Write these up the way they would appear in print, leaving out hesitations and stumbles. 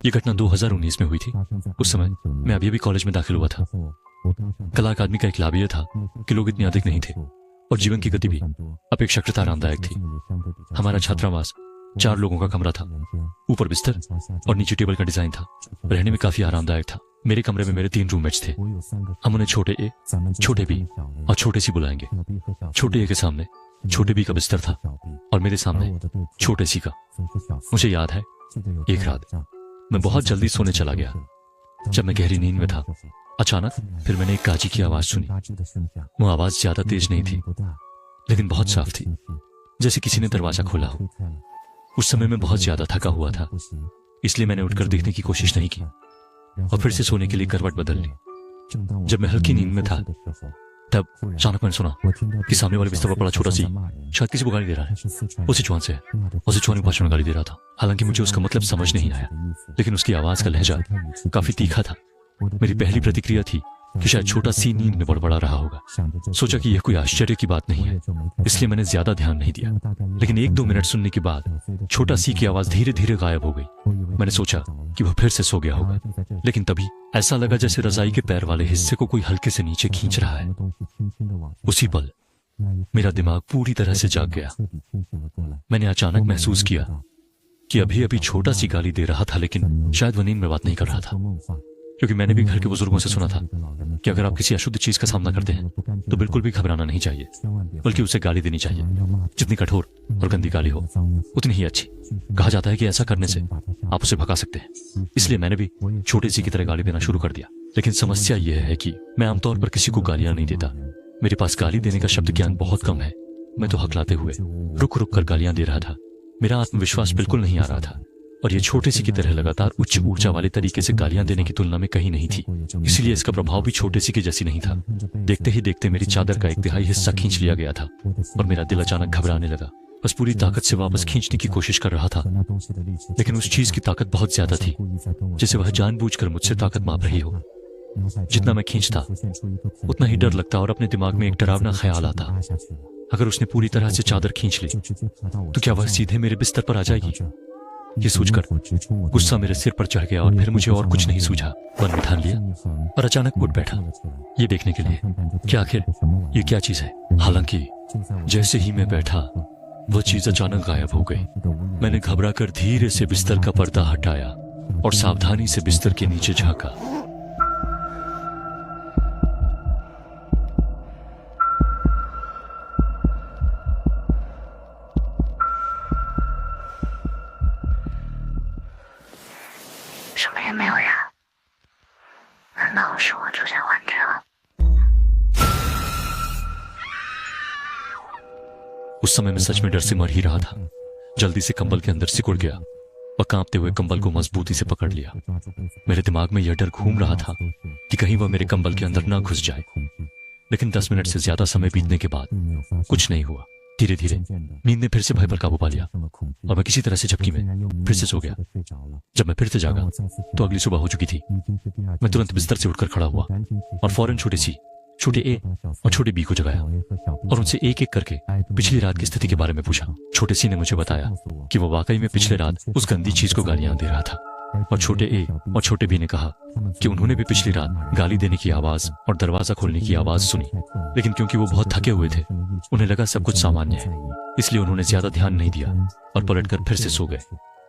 ये घटना 2019 में हुई थी। उस समय मैं अभी अभी कॉलेज में दाखिल हुआ था। कला अकादमी का एक लाभ यह था कि लोग इतने अधिक नहीं थे और जीवन की गति भी अपेक्षाकृत आरामदायक थी। हमारा छात्रावास 4 लोगों का कमरा था। ऊपर बिस्तर और नीचे टेबल का डिजाइन था। रहने में काफी आरामदायक था। मेरे कमरे में मेरे 3 रूममेट्स थे। हम उन्हें छोटे ए, छोटे बी और छोटे सी बुलाएंगे। छोटे ए के सामने छोटे बी का बिस्तर था और मेरे सामने छोटे सी का। मुझे याद है एक रात मैं बहुत जल्दी सोने चला गया। जब मैं गहरी नींद में था, अचानक फिर मैंने एक काजी की आवाज सुनी। वो आवाज ज्यादा तेज नहीं थी, लेकिन बहुत साफ थी, जैसे किसी ने दरवाजा खोला हो। उस समय मैं बहुत ज्यादा थका हुआ था, इसलिए मैंने उठकर देखने की कोशिश नहीं की और फिर से सोने के लिए करवट बदल ली। जब मैं हल्की नींद में था, तब अचानक मैंने सुना कि सामने वाले बिस्तर पर पड़ा छोटा सी शायद किसी को गाली दे रहा है। उसी चौहान से है और सिचुआनी भाषा में गाली दे रहा था। हालांकि मुझे उसका मतलब समझ नहीं आया, लेकिन उसकी आवाज का लहजा काफी तीखा था। मेरी पहली प्रतिक्रिया थी कि शायद छोटा सी नींद में बड़बड़ा रहा होगा। सोचा कि यह कोई आश्चर्य की बात नहीं है, इसलिए मैंने ज्यादा ध्यान नहीं दिया। लेकिन 1-2 मिनट सुनने के बाद छोटा सी की आवाज धीरे धीरे गायब हो गई। मैंने सोचा कि वह फिर से सो गया होगा, लेकिन तभी ऐसा लगा जैसे रजाई के पैर वाले हिस्से को कोई हल्के से नीचे खींच रहा है। उसी पल मेरा दिमाग पूरी तरह से जाग गया। मैंने अचानक महसूस किया कि अभी अभी छोटा सी गाली दे रहा था, लेकिन शायद वह नींद में बात नहीं कर रहा था। क्योंकि मैंने भी घर के बुजुर्गों से सुना था कि अगर आप किसी अशुद्ध चीज का सामना करते हैं तो बिल्कुल भी घबराना नहीं चाहिए, बल्कि उसे गाली देनी चाहिए। जितनी कठोर और गंदी गाली हो उतनी ही अच्छी। कहा जाता है कि ऐसा करने से आप उसे भगा सकते हैं। इसलिए मैंने भी छोटे सी की तरह गाली देना शुरू कर दिया। लेकिन समस्या यह है कि मैं आमतौर पर किसी को गालियां नहीं देता। मेरे पास गाली देने का शब्द ज्ञान बहुत कम है। मैं तो हकलाते हुए रुक रुक कर गालियां दे रहा था। मेरा आत्मविश्वास बिल्कुल नहीं आ रहा था और ये छोटे सी की तरह लगातार उच्च ऊर्जा वाले तरीके से गालियां देने की तुलना में कहीं नहीं थी। इसलिए इसका प्रभाव भी छोटे सी के जैसी नहीं था। देखते ही देखते मेरी चादर का 1/3 हिस्सा खींच लिया गया था और मेरा दिल अचानक घबराने लगा। बस पूरी ताकत से वापस खींचने की कोशिश कर रहा था, लेकिन उस चीज की ताकत बहुत ज्यादा थी, जैसे वह जानबूझकर मुझसे ताकत माप रही हो। जितना मैं खींचता उतना ही डर लगता और अपने दिमाग में एक डरावना ख्याल आता। अगर उसने पूरी तरह से चादर खींच ली तो क्या वह सीधे मेरे बिस्तर पर आ जाएगी? ये सोचकर गुस्सा मेरे सिर पर चढ़ गया और फिर मुझे और कुछ नहीं सूझा। मन में ठान लिया और अचानक उठ बैठा, ये देखने के लिए कि आखिर ये क्या चीज है। हालांकि जैसे ही मैं बैठा, वह चीज अचानक गायब हो गई। मैंने घबराकर धीरे से बिस्तर का पर्दा हटाया और सावधानी से बिस्तर के नीचे झांका। उस समय मैं सच में डर से मर ही रहा था। जल्दी से कंबल के अंदर सिकुड़ गया और कांपते हुए कंबल को मजबूती से पकड़ लिया। मेरे दिमाग में यह डर घूम रहा था कि कहीं वह मेरे कंबल के अंदर ना घुस जाए। लेकिन 10 मिनट से ज्यादा समय बीतने के बाद कुछ नहीं हुआ। धीरे धीरे नींद ने फिर से भय पर काबू पा लिया और मैं किसी तरह से झपकी में फिर से सो गया। जब मैं फिर से जागा तो अगली सुबह हो चुकी थी। मैं तुरंत बिस्तर से उठकर खड़ा हुआ और फौरन छोटे ए और छोटे बी को जगाया और उनसे एक एक करके पिछली रात की स्थिति के बारे में पूछा। छोटे सी ने मुझे बताया कि वो वाकई में पिछले रात उस गंदी चीज को गालियां दे रहा था और छोटे ए और छोटे बी ने कहा कि उन्होंने भी पिछली रात गाली देने की आवाज और दरवाजा खोलने की आवाज सुनी, लेकिन क्योंकि वो बहुत थके हुए थे, उन्हें लगा सब कुछ सामान्य है, इसलिए उन्होंने ज्यादा ध्यान नहीं दिया और पलटकर फिर से सो गए।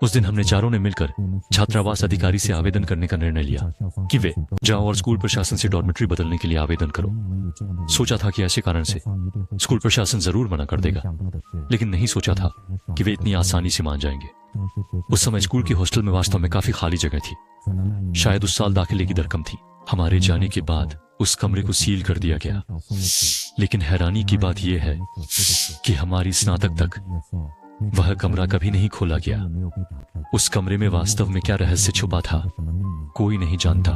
उस दिन हमने चारों ने मिलकर छात्रावास अधिकारी से आवेदन करने का निर्णय लिया कि वे जाओ और स्कूल प्रशासन से डॉर्मेट्री बदलने के लिए आवेदन करो। सोचा था कि ऐसे कारण से स्कूल प्रशासन जरूर मना कर देगा, लेकिन नहीं सोचा था कि वे इतनी आसानी से मान जाएंगे। उस समय स्कूल के हॉस्टल में वास्तव में काफी खाली जगह थी। शायद उस साल दाखिले की दर कम थी। हमारे जाने के बाद उस कमरे को सील कर दिया गया, लेकिन हैरानी की बात यह है कि हमारी स्नातक तक वह कमरा कभी नहीं खोला गया। उस कमरे में वास्तव में क्या रहस्य छुपा था, कोई नहीं जानता।